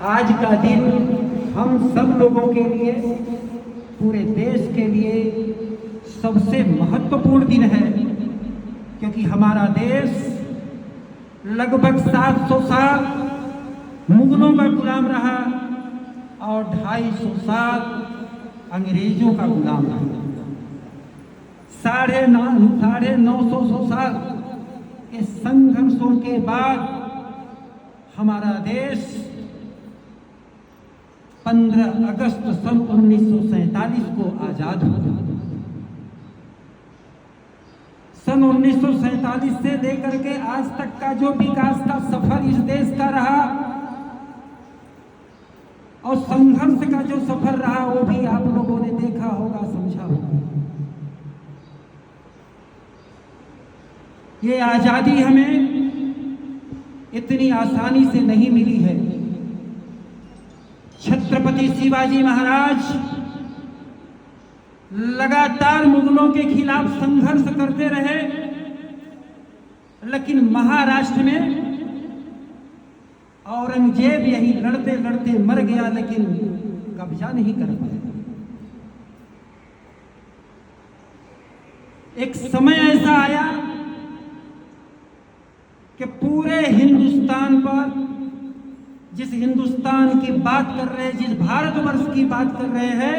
आज का दिन हम सब लोगों के लिए, पूरे देश के लिए सबसे महत्वपूर्ण दिन है, क्योंकि हमारा देश लगभग 700 साल मुगलों का गुलाम रहा और 250 साल अंग्रेजों का गुलाम रहा। 950 साल के संघर्षों के बाद हमारा देश 15 अगस्त सन 1947 को आजाद हुआ। सन 1947 से लेकर के आज तक का जो विकास का सफर इस देश का रहा और संघर्ष का जो सफर रहा, वो भी आप लोगों ने देखा होगा, समझा होगा। ये आजादी हमें इतनी आसानी से नहीं मिली है। छत्रपति शिवाजी महाराज लगातार मुगलों के खिलाफ संघर्ष करते रहे, लेकिन महाराष्ट्र में औरंगजेब यही लड़ते लड़ते मर गया, लेकिन कब्जा नहीं कर पाया। एक समय ऐसा आया कि पूरे हिंदुस्तान पर, जिस हिंदुस्तान की बात कर रहे हैं, जिस भारतवर्ष की बात कर रहे हैं,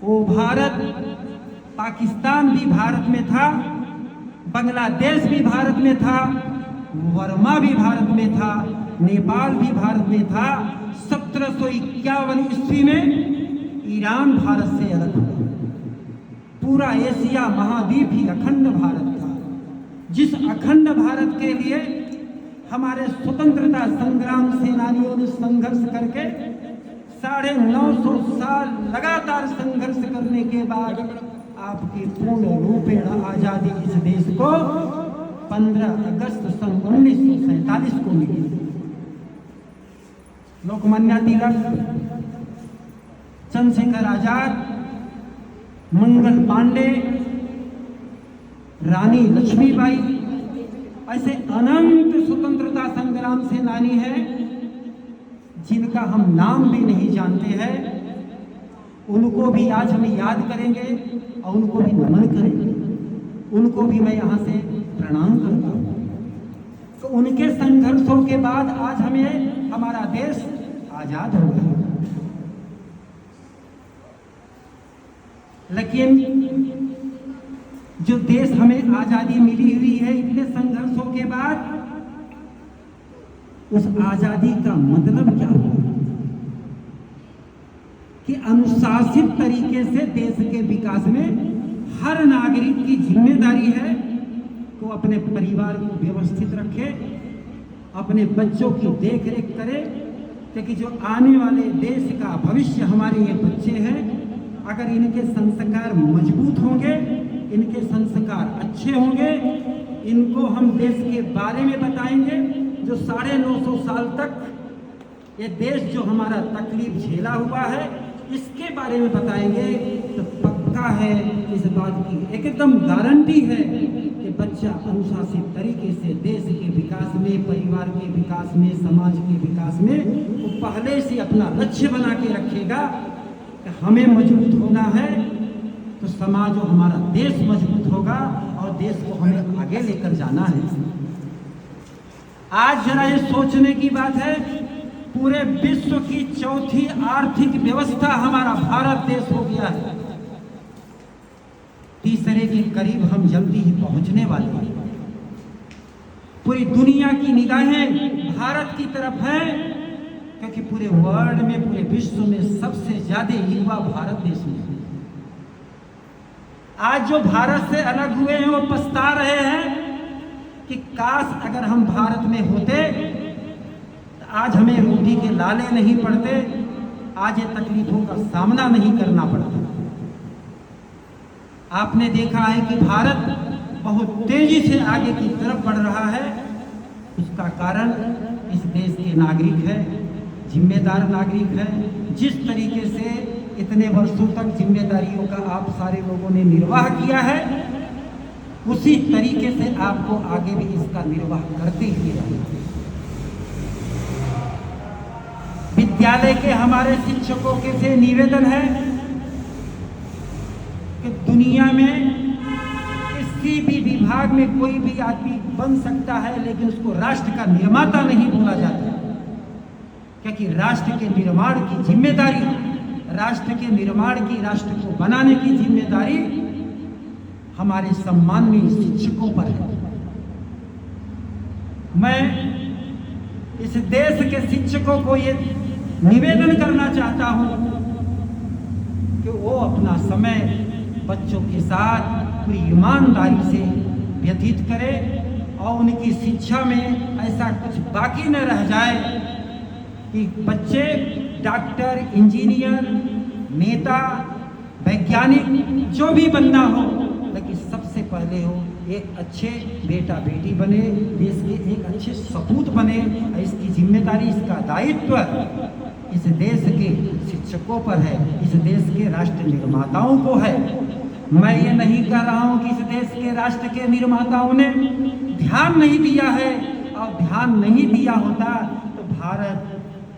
वो भारत, पाकिस्तान भी भारत में था, बांग्लादेश भी भारत में था, वर्मा भी भारत में था, नेपाल भी भारत में था। 1751 ईस्वी में ईरान भारत से अलग हुआ। पूरा एशिया महाद्वीप ही अखंड भारत था। जिस अखंड भारत के लिए हमारे स्वतंत्रता संग्राम सेनानियों ने संघर्ष करके 950 साल लगातार संघर्ष करने के बाद आपकी पूर्ण रूपेण आजादी इस देश को 15 अगस्त सन 1947 को मिली। लोकमान्य तिलक, चंद्रशेखर आजाद, मंगल पांडे, रानी लक्ष्मीबाई, ऐसे अनंत स्वतंत्रता संग्राम सेनानी हैं जिनका हम नाम भी नहीं जानते हैं। उनको भी आज हम याद करेंगे और उनको भी नमन करेंगे। उनको भी मैं यहाँ से प्रणाम करता हूँ। तो उनके संघर्षों के बाद आज हमें हमारा देश आजाद हो गया। लेकिन जो देश हमें आजादी मिली हुई है इतने संघर्षों के बाद, उस आजादी का मतलब क्या हुआ कि अनुशासित तरीके से देश के विकास में हर नागरिक की जिम्मेदारी है कि वो अपने परिवार को व्यवस्थित रखे, अपने बच्चों की देखरेख करे, क्योंकि जो आने वाले देश का भविष्य हमारे ये बच्चे हैं। अगर इनके संस्कार मजबूत होंगे, इनके संस्कार अच्छे होंगे, इनको हम देश के बारे में बताएंगे। जो 950 साल तक ये देश जो हमारा तकलीफ झेला हुआ है, इसके बारे में बताएंगे, तो पक्का है, इस बात की एकदम गारंटी है कि बच्चा अनुशासित तरीके से देश के विकास में, परिवार के विकास में, समाज के विकास में वो पहले से अपना लक्ष्य बना के रखेगा कि हमें मजबूत होना है तो समाज और हमारा देश मजबूत होगा और देश को हमें आगे लेकर जाना है। आज जरा ये सोचने की बात है, पूरे विश्व की चौथी आर्थिक व्यवस्था हमारा भारत देश हो गया है। तीसरे के करीब हम जल्दी ही पहुंचने वाले हैं। पूरी दुनिया की निगाहें भारत की तरफ है, क्योंकि पूरे वर्ल्ड में, पूरे विश्व में सबसे ज्यादा युवा भारत देश में है। आज जो भारत से अलग हुए हैं वो पछता रहे हैं कि काश अगर हम भारत में होते तो आज हमें रोटी के लाले नहीं पड़ते, आज ये तकलीफों का सामना नहीं करना पड़ता। आपने देखा है कि भारत बहुत तेजी से आगे की तरफ बढ़ रहा है। उसका कारण इस देश के नागरिक है, जिम्मेदार नागरिक है। जिस तरीके से इतने वर्षों तक जिम्मेदारियों का आप सारे लोगों ने निर्वाह किया है, उसी तरीके से आपको आगे भी इसका निर्वाह करते ही रहना है। विद्यालय के हमारे शिक्षकों के से निवेदन है कि दुनिया में किसी भी विभाग में कोई भी आदमी बन सकता है, लेकिन उसको राष्ट्र का निर्माता नहीं बोला जाता, क्योंकि राष्ट्र के निर्माण की जिम्मेदारी, राष्ट्र के निर्माण की, राष्ट्र को बनाने की जिम्मेदारी हमारे सम्माननीय शिक्षकों पर है। मैं इस देश के शिक्षकों को ये निवेदन करना चाहता हूं कि वो अपना समय बच्चों के साथ पूरी ईमानदारी से व्यतीत करें और उनकी शिक्षा में ऐसा कुछ बाकी न रह जाए कि बच्चे डॉक्टर, इंजीनियर, नेता, वैज्ञानिक जो भी बनना हो, लेकिन सबसे पहले हो एक अच्छे बेटा बेटी बने, देश के एक अच्छे सपूत बने। इसकी जिम्मेदारी, इसका दायित्व इस देश के शिक्षकों पर है, इस देश के राष्ट्र निर्माताओं को है। मैं ये नहीं कह रहा हूं कि इस देश के राष्ट्र के निर्माताओं ने ध्यान नहीं दिया है, और ध्यान नहीं दिया होता तो भारत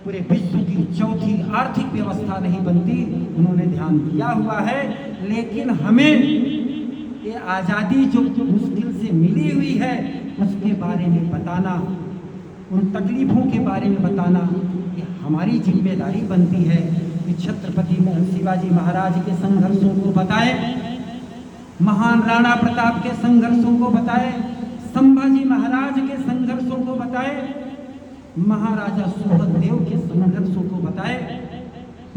पूरे विश्व की चौथी आर्थिक व्यवस्था नहीं बनती। उन्होंने ध्यान दिया हुआ है, लेकिन हमें ये आज़ादी जो मुश्किल से मिली हुई है उसके बारे में बताना, उन तकलीफों के बारे में बताना, ये हमारी जिम्मेदारी बनती है कि छत्रपति शिवाजी महाराज के संघर्षों को बताएं, महान राणा प्रताप के संघर्षों को बताएं, संभाजी महाराज के संघर्षों को बताएं, महाराजा सुहेलदेव के संघर्षों को बताएं,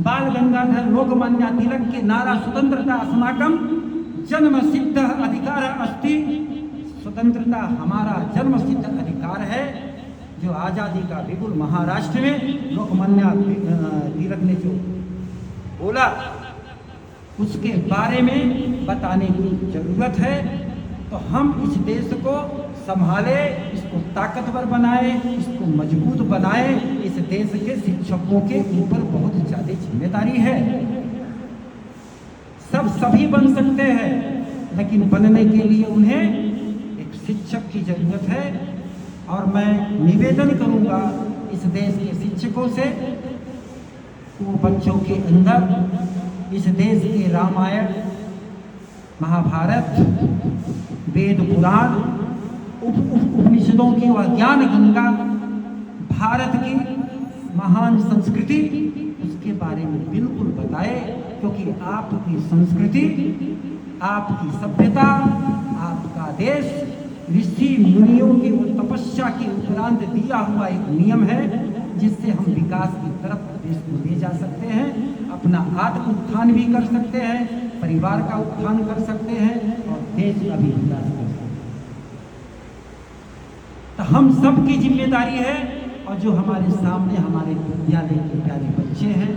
बाल गंगाधर लोकमान्य तिलक के नारा स्वतंत्रता अस्माकम जन्म सिद्ध अधिकार अस्ति, स्वतंत्रता हमारा जन्म सिद्ध अधिकार है, जो आज़ादी का बिल्कुल महाराष्ट्र में लोकमान्य तिलक ने जो बोला उसके बारे में बताने की जरूरत है। तो हम इस देश को संभाले, इसको ताकतवर बनाए, इसको मजबूत बनाए। इस देश के शिक्षकों के ऊपर बहुत ज़्यादा जिम्मेदारी है। सब सभी बन सकते हैं, लेकिन बनने के लिए उन्हें एक शिक्षक की जरूरत है। और मैं निवेदन करूंगा इस देश के शिक्षकों से, वो बच्चों के अंदर इस देश के रामायण, महाभारत, वेद पुराण, उपनिषदों की वह ज्ञान गंगा, भारत की महान संस्कृति, उसके बारे में बिल्कुल बताए, क्योंकि आपकी संस्कृति, आपकी सभ्यता, आपका देश ऋषि मुनियों की वो तपस्या के उपरांत दिया हुआ एक नियम है, जिससे हम विकास की तरफ देश को ले जा सकते हैं, अपना आत्म उत्थान भी कर सकते हैं, परिवार का उत्थान कर सकते हैं और देश का भी विकास कर सकते हैं। तो हम सब की जिम्मेदारी है, और जो हमारे सामने हमारे विद्यालय के प्यारे बच्चे हैं,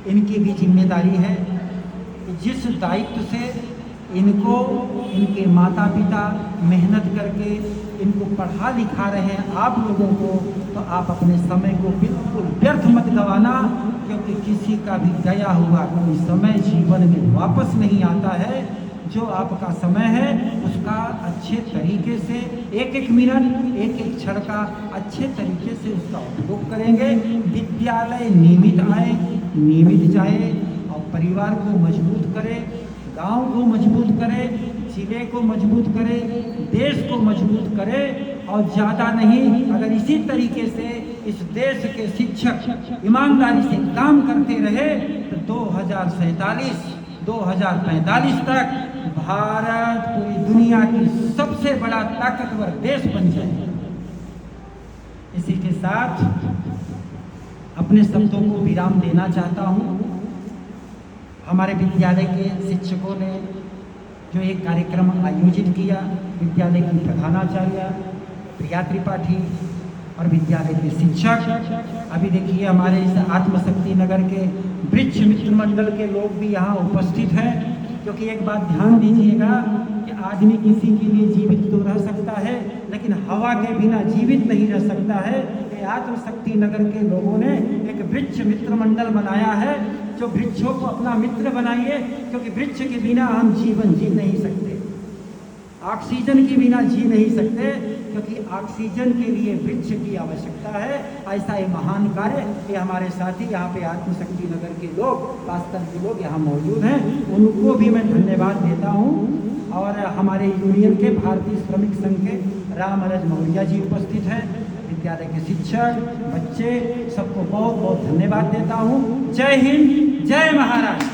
इनकी भी जिम्मेदारी है कि जिस दायित्व से इनको इनके माता पिता मेहनत करके इनको पढ़ा लिखा रहे हैं आप लोगों को, तो आप अपने समय को बिल्कुल व्यर्थ मत गंवाना, क्योंकि किसी का भी गया हुआ कोई समय जीवन में वापस नहीं आता है। जो आपका समय है उसका अच्छे तरीके से एक एक मिनट, एक एक क्षण का अच्छे तरीके से उसका उपयोग करेंगे। विद्यालय नियमित आए, नियमित जाए और परिवार को मजबूत करे, गांव को मजबूत करे, जिले को मजबूत करे, देश को मजबूत करे। और ज़्यादा नहीं, अगर इसी तरीके से इस देश के शिक्षक ईमानदारी से काम करते रहे तो 2045 तक भारत पूरी दुनिया की सबसे बड़ा ताकतवर देश बन जाएगा। इसी के साथ अपने शब्दों को विराम देना चाहता हूँ। हमारे विद्यालय के शिक्षकों ने जो एक कार्यक्रम आयोजित किया, विद्यालय की प्रधानाचार्य प्रिया त्रिपाठी और विद्यालय के शिक्षक, अभी देखिए हमारे इस आत्मशक्ति नगर के वृक्ष मित्र मंडल के लोग भी यहाँ उपस्थित हैं। क्योंकि एक बात ध्यान दीजिएगा कि आदमी किसी के लिए जीवित तो रह सकता है, लेकिन हवा के बिना जीवित नहीं रह सकता है। आत्मशक्ति नगर के लोगों ने एक वृक्ष मित्र मंडल बनाया है, जो वृक्षों को अपना मित्र बनाइए, क्योंकि वृक्ष के बिना हम जीवन जी नहीं सकते, ऑक्सीजन के बिना जी नहीं सकते। क्योंकि ऑक्सीजन के लिए वृक्ष की आवश्यकता है। ऐसा ये महान कार्य ये हमारे साथी यहाँ पे आत्मशक्ति नगर के लोग, पास्तर के लोग यहाँ मौजूद हैं, उनको भी मैं धन्यवाद देता हूँ। और हमारे यूनियन के भारतीय श्रमिक संघ के राम अलज मौर्या जी उपस्थित हैं, विद्यालय के शिक्षक, बच्चे, सबको बहुत बहुत धन्यवाद देता हूँ। जय हिंद, जय महाराष्ट्र।